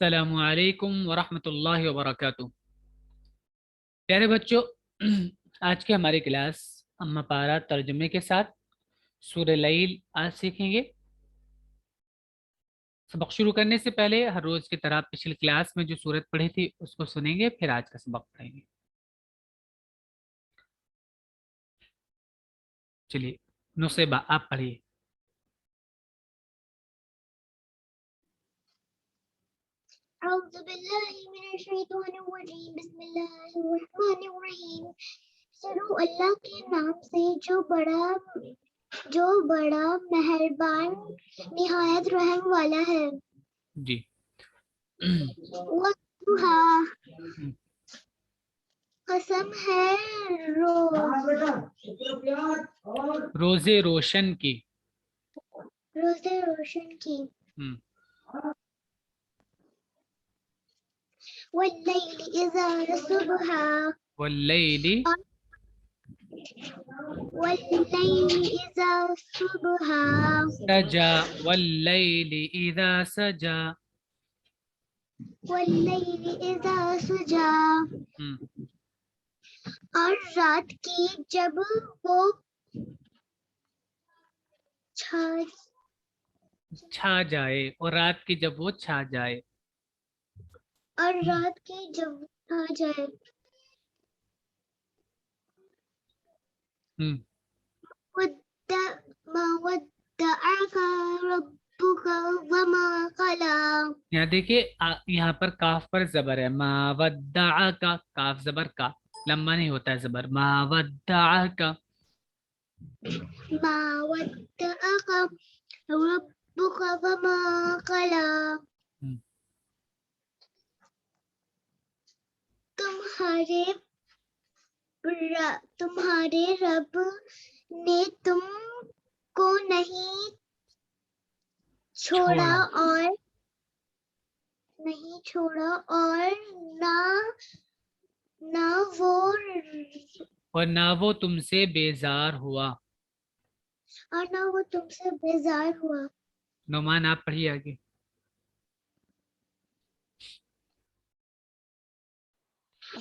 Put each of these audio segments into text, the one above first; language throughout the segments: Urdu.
السلام علیکم ورحمۃ اللہ وبرکاتہ۔ پیارے بچوں، آج کی ہماری کلاس اما پارا ترجمے کے ساتھ سورہ لیل آج سیکھیں گے۔ سبق شروع کرنے سے پہلے ہر روز کی طرح پچھلی کلاس میں جو سورت پڑھی تھی اس کو سنیں گے، پھر آج کا سبق پڑھیں گے۔ چلیے نصیبہ آپ پڑھیے۔ أعوذ بالله من الشيطان الرجيم بسم الله الرحمن الرحیم۔ شروع اللہ کے نام سے جو بڑا مہربان نہایت رحم والا ہے۔ جی والضحیٰ، قسم ہے روز روشن کی۔ روز روشن کی۔ واللیل اذا صبحا، واللیل اذا صبحا، سجا، واللیل اذا سجا۔ واللیل اذا سجا، اور رات کی جب وہ چھا جائے، اور رات کی جب وہ چھا جائے۔ اور رات کی جب آ جائے۔ ما ودعک ربک وما قلی۔ یہاں دیکھیے، یہاں پر کاف پر زبر ہے، ما ودعک، کاف زبر کا لمبا نہیں ہوتا ہے زبر، ما ودعک۔ ما ودعک ربک وما قلی، تمہارے رب نے تم کو نہیں چھوڑا اور نہ وہ تم سے بیزار ہوا۔ نعمان آپ پڑھیے آگے۔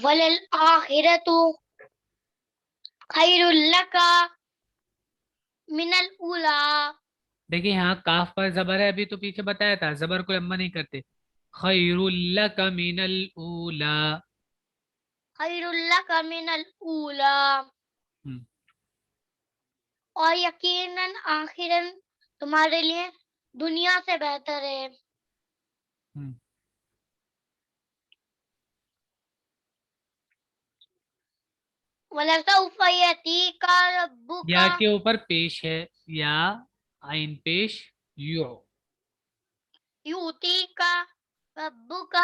وَلَلْآخِرَةُ خَيْرٌ لَكَ مِنَ الْأُولَى۔ دیکھیے یہاں کاف پر زبر ہے، ابھی تو پیچھے بتایا تھا زبر کو لمبا نہیں کرتے۔ خیر لک من الاولی، خَيْرٌ لَكَ مِنَ الْأُولَى، اور یقیناً آخرت تمہارے لیے دنیا سے بہتر ہے۔ وَلَسَوْفَ يَأْتِيكَ رَبُّكَ، یا کے اوپر پیش ہے، یا عین پیش، یو، يُؤْتِيكَ رَبُّكَ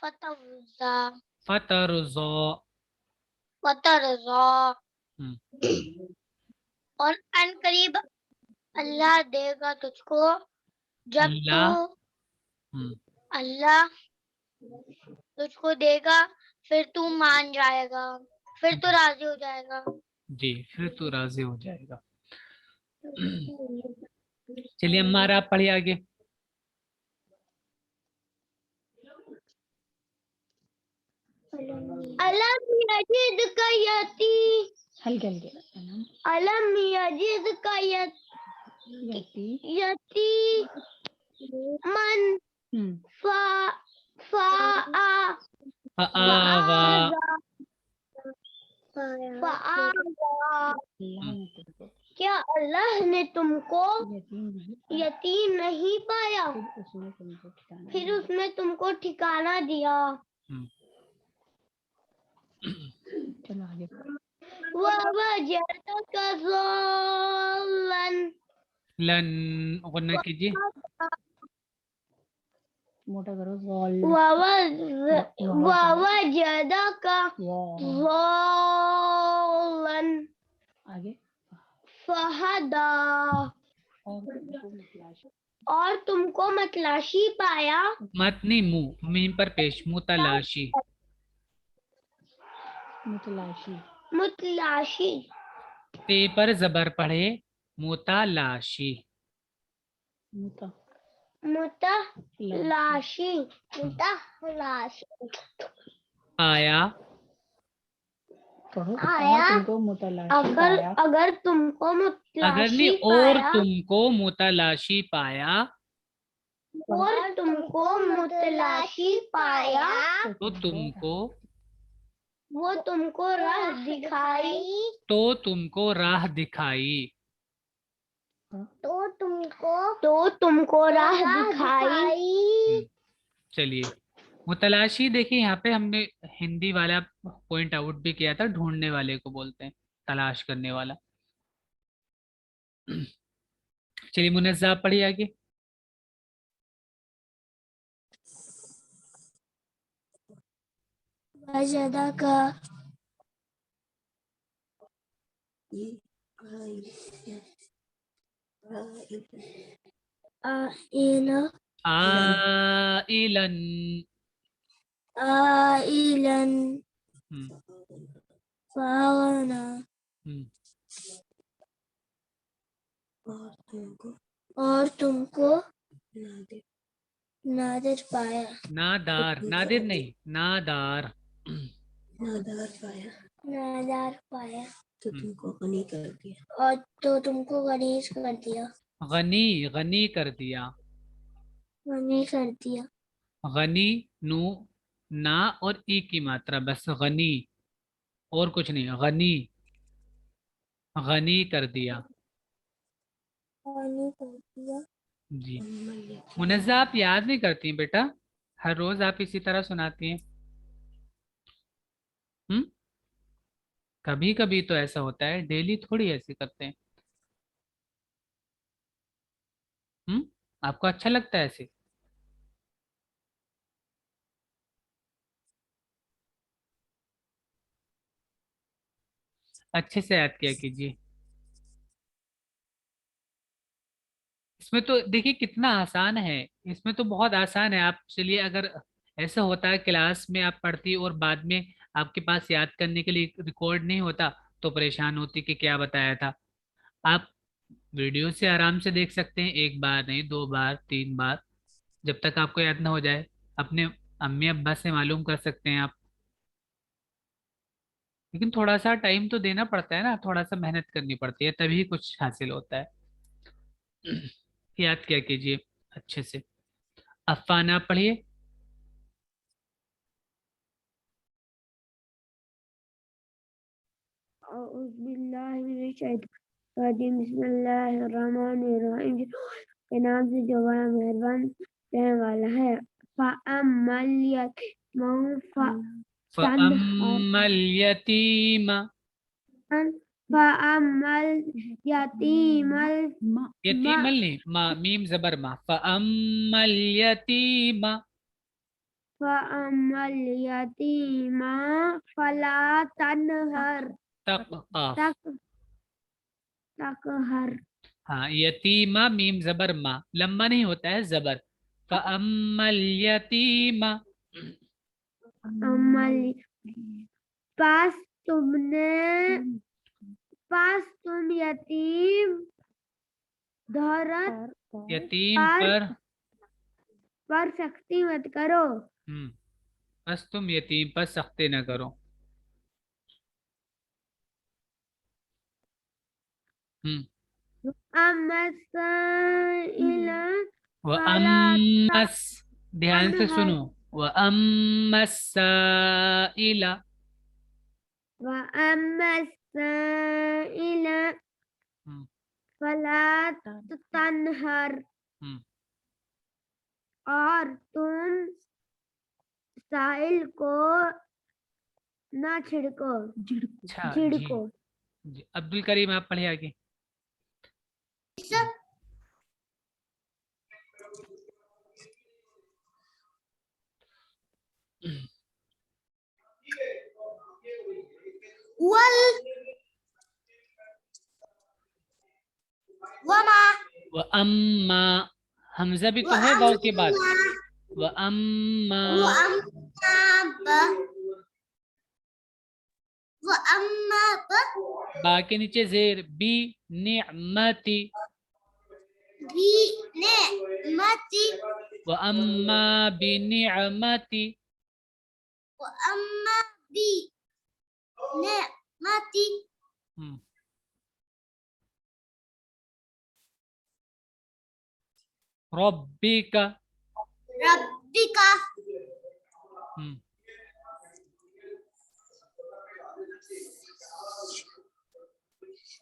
فترضى، وَتَرْضَى، اور ان قریب اللہ دے گا تجھ کو جب اللہ تجھ کو دے گا، پھر تو مان جائے گا، پھر تو راضی ہو جائے گا۔ جی پھر تو راضی ہو جائے گا۔ چلیے ہمارا آپ پڑھیے آگے۔ ألم يجدك يتيما فآوى، کیا اللہ نے تم کو یتیم نہیں پایا، پھر اس نے تم کو ٹھکانہ دیا۔ وَوَجَدَكَ ضَالًّا، لن غنہ کیجیے، موٹا کرو، وَوَجَدَكَ ضَالًّا آگے فَہَدَىٰ، اور تم کو متلاشی پایا۔ متنی منہ، میم پر پیش، متلاشی، متلاشی، تے پر زبر پڑھے، متلاشی، متلاشی آیا پڑھو آیا تم کو متلاشی اگر پایا اگر تم کو اگر متلاشی نہیں اور پایا تم کو متلاشی پایا اور تم کو متلاشی پایا تو تم کو وہ تم کو راہ دکھائی راہ دکھائی تو تم کو راہ دکھائی چلیے متلاشی دیکھیے یہاں پہ ہم نے ہندی والا پوائنٹ آؤٹ بھی کیا تھا، ڈھونڈنے والے کو بولتے ہیں، تلاش کرنے والا۔ چلیے منزہ پڑھیے آگے۔ وجدہ کا آئلن آئلن ہم، فاغنا ہم، اور تم کو نادر پایا نادار، نادر نہیں، نادار۔ نادار پایا ہم، اور تو تم کو غنیز کر دیا غنی، غنی کر دیا۔ غنی کر دیا غنی نو نا اور ای کی ماترا، بس غنی، اور کچھ نہیں، غنی، غنی کر دیا۔ غنی کر دیا جی منزہ آپ یاد نہیں کرتی ہیں بیٹا؟ ہر روز آپ اسی طرح سناتی ہیں۔ ہم؟ کبھی کبھی تو ایسا ہوتا ہے، ڈیلی تھوڑی ایسے کرتے ہیں۔ ہم؟ آپ کو اچھا لگتا ہے ایسے؟ اچھے سے یاد کیا کیجیے۔ اس میں تو دیکھیے کتنا آسان ہے، اس میں تو بہت آسان ہے۔ آپ چلیے، اگر ایسا ہوتا ہے کلاس میں آپ پڑھتی اور بعد میں آپ کے پاس یاد کرنے کے لیے ریکارڈ نہیں ہوتا تو پریشان ہوتی کہ کیا بتایا تھا۔ آپ ویڈیو سے آرام سے دیکھ سکتے ہیں، ایک بار نہیں، 2 بار 3 بار، جب تک آپ کو یاد نہ ہو جائے۔ اپنے امی ابا سے معلوم کر سکتے ہیں آپ، لیکن تھوڑا سا ٹائم تو دینا پڑتا ہے نا، تھوڑا سا محنت کرنی پڑتی ہے، تبھی کچھ حاصل ہوتا ہے۔ یاد کیا کیجیے اچھے سے۔ افانہ پڑھیے۔ اعوذ باللہ من الشیطان الرجیم بسم اللہ الرحمن الرحیم کے نام سے جو بڑا مہربان رہنے والا ہے۔ فَأَمَّا الْيَتِيمَ فَأَمَّا الْيَتِيمَ، فَأَمَّا الْيَتِيمَ یتیم نہیں، ما میم زبر ما، فَأَمَّا الْيَتِيمَ، فَأَمَّا الْيَتِيمَ فَلَا تَنْهَرْ تقاف، تقہر ہاں یتیمہ میم زبر ما، لمبا نہیں ہوتا ہے زبر۔ فَأَمَّا الْيَتِيمَ، عمل پاس تم یتیم دھرت یتیم پر سختی مت کرو بس تم یتیم پر سختی نہ کرو۔ اما السائل فلا وَأَمَّا دھیان سے تنہر سنو، وَأَمَّا السَّائِلَ، واما السائل فلا تنہر اور تم سائل کو نہ چھڑکو اچھا جی جھڑکو جی۔ عبد الکریم آپ پڑھے آگے۔ وَأَمَّا حمزہ بھی تو ہے واو کے بعد، وَأَمَّا با کے نیچے زیر، بی نعمتی، وَأَمَّا بِنِعْمَتِ وَأَمَّا بِنِعْمَةِ رَبِّكَ رَبِّكَ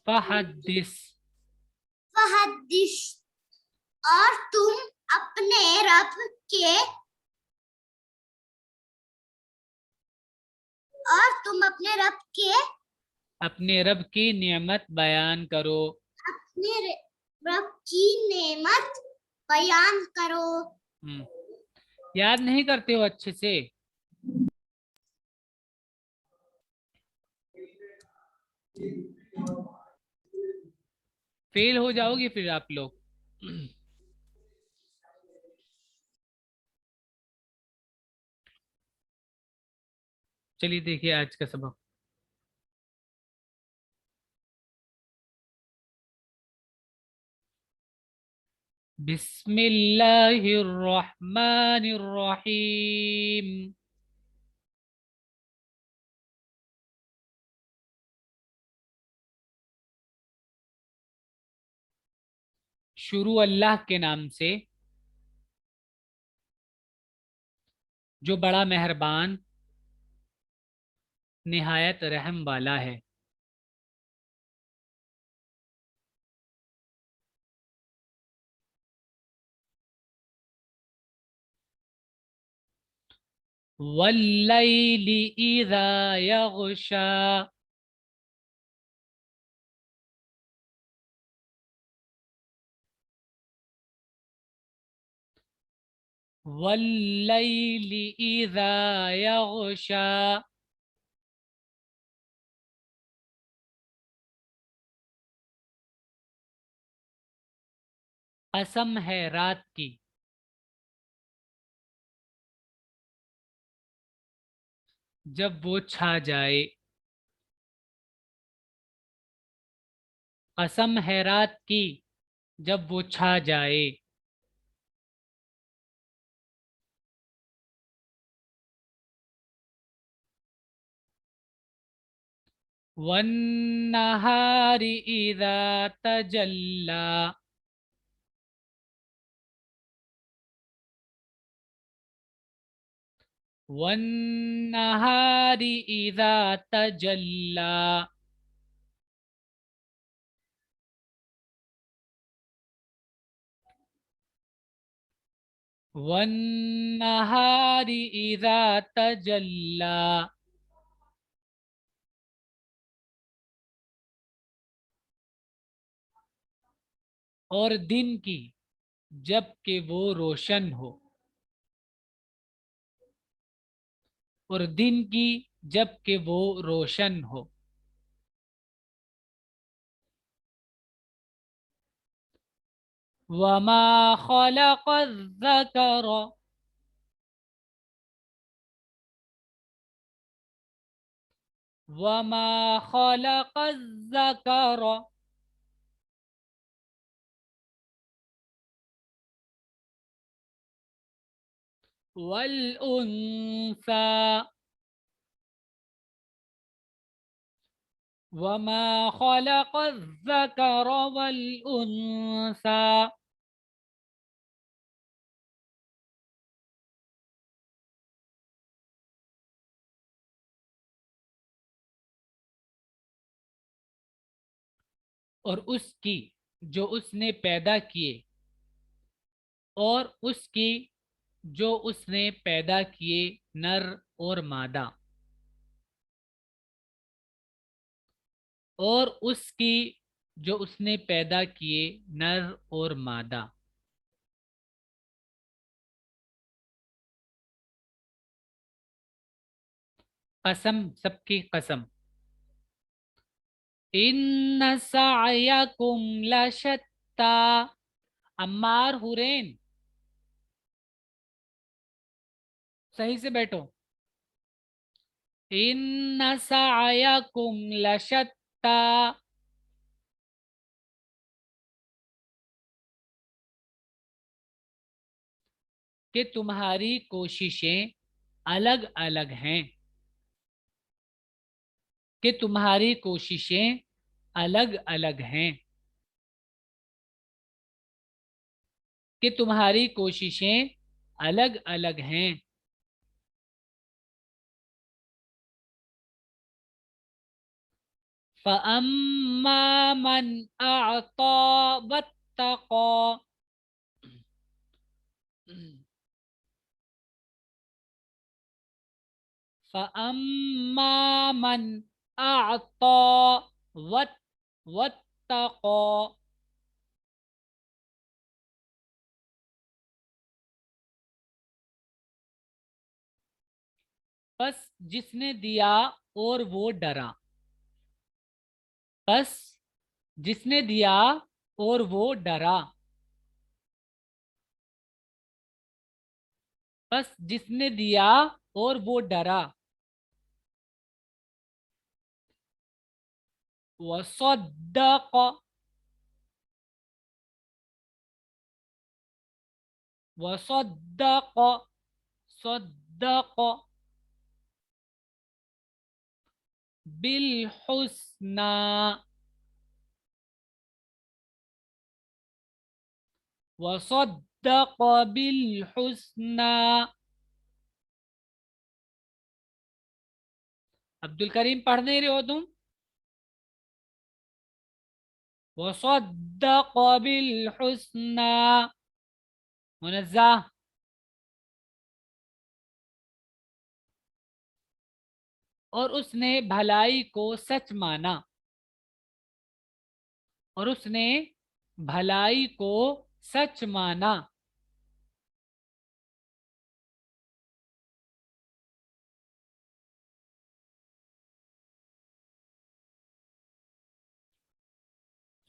فَحَدِّثْ فَحَدِّثْ اور تم اپنے رب کے اپنے رب کی نعمت بیان کرو. اپنے رب کی نعمت بیان کرو. یاد نہیں کرتے ہو اچھے سے؟ فیل ہو جاؤ گے پھر آپ لوگ. چلیے دیکھیے آج کا سبق. بسم اللہ الرحمن الرحیم. شروع اللہ کے نام سے جو بڑا مہربان نہایت رحم والا ہے. واللیل اذا یغشا واللیل اذا یغشا قسم ہے رات کی جب وہ چھا جائے. قسم ہے رات کی جب وہ چھا جائے. والنہار اذا تجلی والنہار اذا تجلی والنہار اذا تجلی اور دن کی جب کہ وہ روشن ہو. اور دن کی جب کہ وہ روشن ہو. وما خلق الذکر وما خلق الذکر والانثى وما خلق الذکر والانثى اور اس کی جو اس نے پیدا کیے اور اس کی جو اس نے پیدا کیے نر اور مادہ. اور اس کی جو اس نے پیدا کیے نر اور مادہ. قسم سب کی قسم. ان سعیکم لشتی. عمار حورین صحیح سے بیٹھو. ان سعیکم لشتی. کہ تمہاری کوششیں الگ الگ ہیں، کہ تمہاری کوششیں الگ الگ ہیں، کہ تمہاری کوششیں الگ الگ ہیں۔ فَأَمَّا مَنْ أَعْطَى وَاتَّقَى فَأَمَّا مَنْ أَعْطَى وَاتَّقَى بس جس نے دیا اور وہ ڈرا، بس جس نے دیا اور وہ ڈرا، بس جس نے دیا اور وہ ڈرا۔ وصدق وصدق صدق بالحسنى وصدق بالحسنى۔ عبد الکریم پڑھ نہیں رہے ہو تم؟ وصدق بالحسنى منزہ اور اس نے بھلائی کو سچ مانا، اور اس نے بھلائی کو سچ مانا۔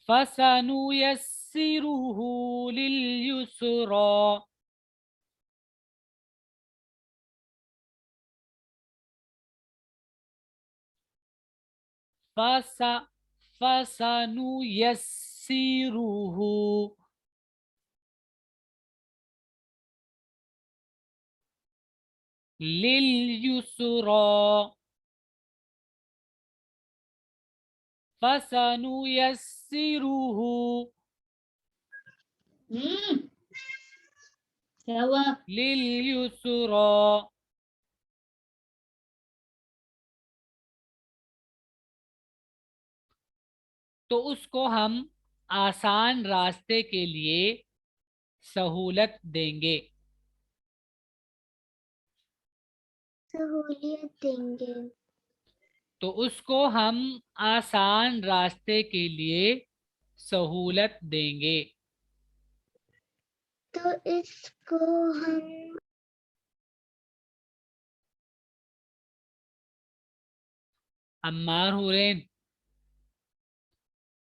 فَسَنُيَسِّرُهُ لِلْيُسْرَى فَسَنُيَسِّرُهُ لِلْيُسْرَى فَسَنُيَسِّرُهُ کیا ہوا؟ لِلْيُسْرَى تو اس کو ہم آسان راستے کے لیے سہولت دیں گے، سہولیت دیں گے، تو اس کو ہم آسان راستے کے لیے سہولت دیں گے۔ تو اس کو ہم عمار حورین،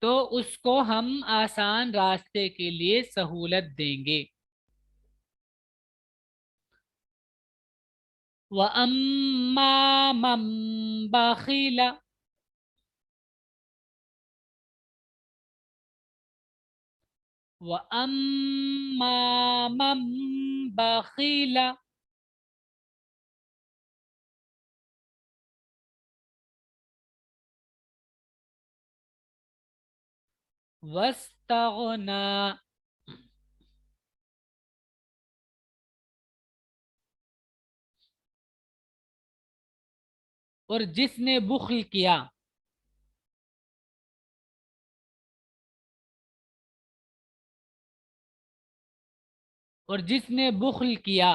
تو اس کو ہم آسان راستے کے لیے سہولت دیں گے۔ وَأَمَّا مَن بَخِلَ وَأَمَّا مَن بَخِلَ وَاسْتَغْنَى اور جس نے بخل کیا، اور جس نے بخل کیا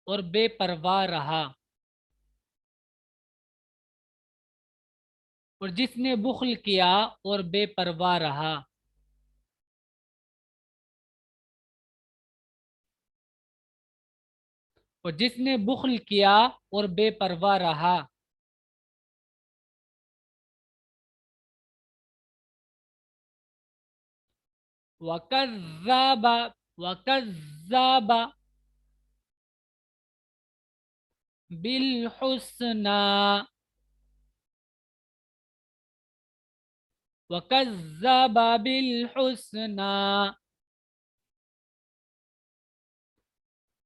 اور بے پرواہ رہا، اور جس نے بخل کیا اور بے پرواہ رہا۔ اور جس نے بخل کیا اور بے پرواہ رہا۔ وَكَذَّبَ وَكَذَّبَ بِالْحُسْنَى وَكَذَّبَ بِالْحُسْنَى